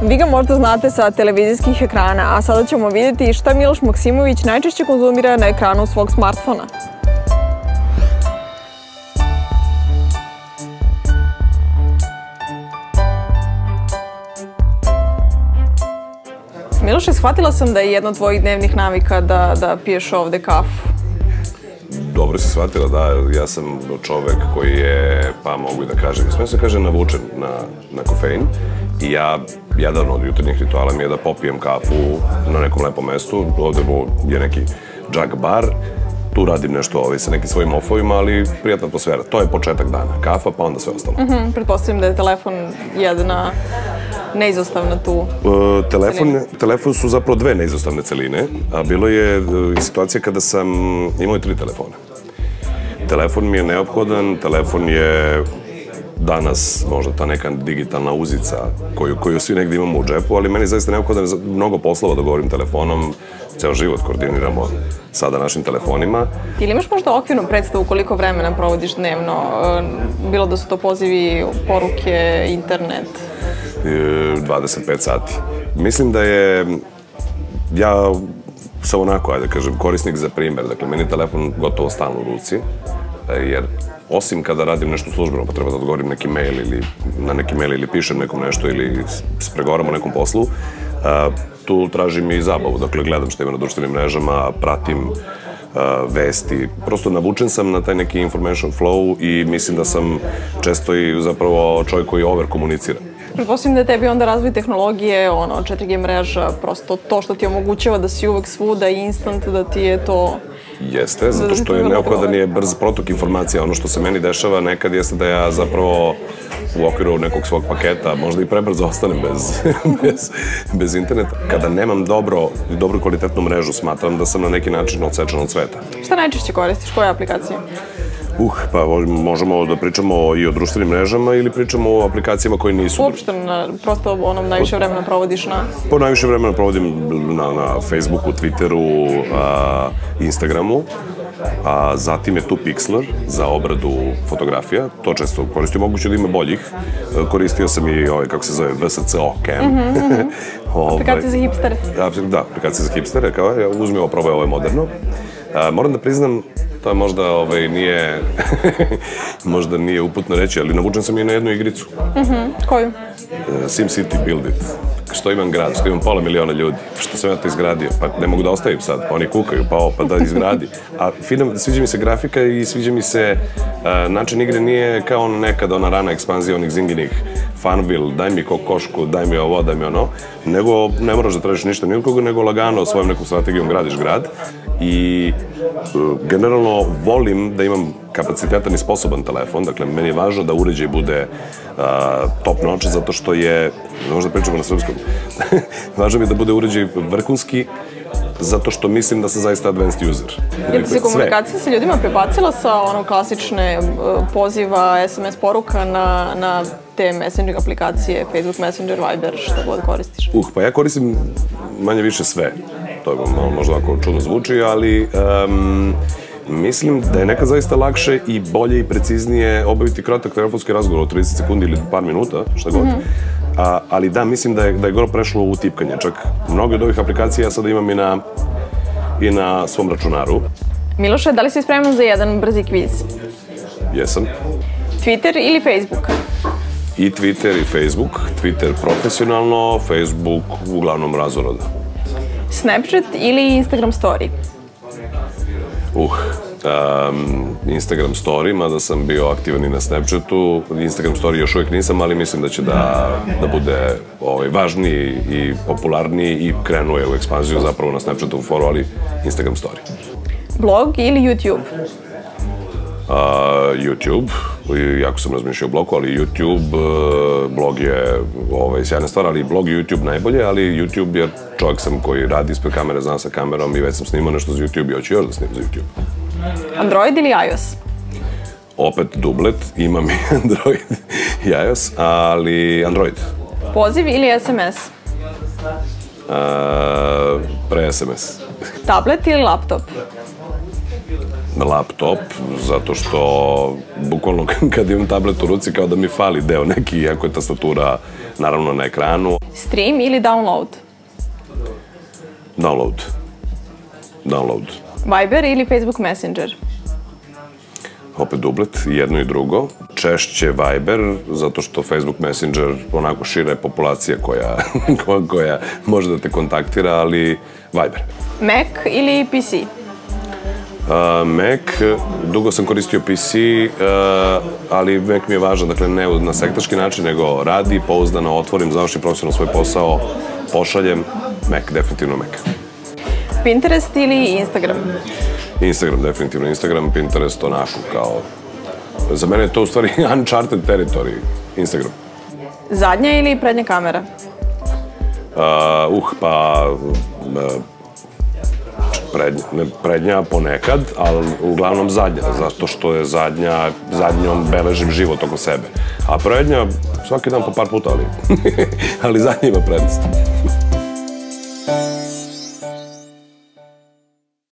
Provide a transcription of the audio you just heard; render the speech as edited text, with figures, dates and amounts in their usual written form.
Vi ga možda znate sa televizijskih ekrana, a sada ćemo vidjeti šta Miloš Maksimović najčešće konzumira na ekranu svog smartfona. Miloše, shvatila sam da je jedna od tvojih dnevnih navika da piješ ovde kafu. Dobro si shvatila, da. Ja sam čovek koji je, pa mogu da kažem, smem se kaže, navučen na kofein. I jedan od jutarnjih rituala mi je da popijem kafu na nekom lepom mestu. Ovde je neki džak bar. Tu radim nešto sa nekim svojim ofovima, ali prijatna atmosfera. To je početak dana. Kafa, pa onda sve ostalo. Pretpostavljam da je telefon jedna neizostavna tu. Telefon su zapravo dve neizostavne celine, a bilo je situacija kada sam imao 3 telefona. Telefon mi je neophodan, telefon je danas možda ta neka digitalna uzica koju svi negdje imamo u džepu, ali meni zaista neophodan je mnogo poslova da govorim telefonom, ceo život koordiniramo sada našim telefonima. Ili imaš možda okvirnu predstavu koliko vremena provodiš dnevno? Bilo da su to pozivi, poruke, internet? 25 sati. Mislim da je, ja sam onako, ajde kažem, korisnik za primer. Dakle, meni je telefon gotovo stalno u ruci, jer osim kada radim nešto službeno, pa treba da odgovorim neki mail ili na neki mail ili pišem nekom nešto ili spregovaram o nekom poslu, tu tražim i zabavu. Dakle, gledam što ima na društvenim mrežama, pratim vesti. Prosto navučen sam na taj neki information flow i mislim da sam često i zapravo čovjek koji over komunicira. Pretpostavljam da je tebi onda razvoj tehnologije, 4G mreža, prosto to što ti omogućava da si uvek svuda i instant, da ti je to... Jeste, zato što je neophodan je brz protok informacija. Ono što se meni dešava nekad jeste da ja zapravo u okviru nekog svog paketa možda i prebrzo ostanem bez interneta. Kada nemam dobru kvalitetnu mrežu, smatram da sam na neki način odsečen od sveta. Šta najčešće koristiš? Koje aplikacije? Pa možemo da pričamo i o društvenim mrežama ili pričamo o aplikacijama koje nisu... Uopšte, prosto najviše vremena provodiš na... Pa najviše vremena provodim na Facebooku, Twitteru, Instagramu. Zatim je tu Pixlr za obradu fotografija. To često koristio, moguće da ima boljih. Koristio sam i, kako se zove, VSCO Cam. Aplikacije za hipstere. Da, aplikacije za hipstere. Uzmi ovo, probaj, ovo je moderno. Moram da priznam, to možda nije uputno reći, ali navučen sam i na jednu igricu. Koju? SimCity Build It. Što imam grad, što imam 500 000 ljudi, što sam ja to izgradio, pa ne mogu da ostavim sad, pa oni kukaju, pa da izgradi. A sviđa mi se grafika i sviđa mi se način igre, nije kao nekada ona rana ekspanzija onih zinginih Farmville, daj mi kokošku, daj mi ovo, daj mi ono, nego ne moraš da tražiš ništa nikoga, nego lagano svojom nekom strategijom gradiš grad. I generalno volim da imam kapacitetan i sposoban telefon, dakle meni je važno da uređaj bude top notch zato što je, možda pričamo na srpskom, važno mi je da bude uređaj vrhunski zato što mislim da sam zaista advanced user. Je li se komunikacija sa ljudima prebacila sa klasične poziva, SMS poruka na te messaging aplikacije, Facebook Messenger, Viber, što god koristiš? Pa ja koristim manje više sve. To je možda ovako čudno zvuči, ali mislim da je nekad zaista lakše i bolje i preciznije obaviti kratak telefonski razgovor od 30 sekundi ili par minuta, šta god. Ali da, mislim da je goro prešlo u tipkanje. Čak mnogo od ovih aplikacija ja sada imam i na svom računaru. Miloše, da li si spreman za jedan brzi kviz? Jesam. Twitter ili Facebook? I Twitter i Facebook. Twitter profesionalno, Facebook uglavnom razoroda. Snapchat ili Instagram story? Instagram story, mada sam bio aktivan i na Snapchatu. Instagram story još uvijek nisam, ali mislim da će da bude važniji i popularniji i krenuje u ekspanziju zapravo na Snapchatu foru, ali Instagram story. Blog ili YouTube? YouTube. Jako sam razmišljao o blogu, ali YouTube, blog je sjajna stvar, ali blog i YouTube najbolje, ali YouTube je čovjek sam koji radi ispred kamere, zna sa kamerom i već sam snimao nešto za YouTube i hoću još da snimam za YouTube. Android ili iOS? Opet dublet, imam i Android i iOS, ali Android. Poziv ili SMS? Pre SMS. Tablet ili laptop? Laptop, zato što bukvalno kad imam tablet u ruci kao da mi fali deo neki, iako je tastatura naravno na ekranu. Stream ili download? Download. Viber ili Facebook Messenger? Opet dublet, jedno i drugo. Češće Viber, zato što Facebook Messenger onako šira je populacija koja može da te kontaktira, ali Viber. Mac ili PC? Mac, dugo sam koristio PC, ali Mac mi je važan, dakle ne na sektaški način, nego radi, pouzdano, otvorim, završim profesionalno svoj posao, pošaljem, Mac, definitivno Mac. Pinterest ili Instagram? Instagram, definitivno Instagram, Pinterest onako kao... Za mene je to u stvari uncharted territory, Instagram. Zadnja ili prednja kamera? Prednja ponekad, ali uglavnom zadnja, zato što je zadnjom beležim život oko sebe. A prednja, svaki dan po par puta, ali zadnja ima prednost.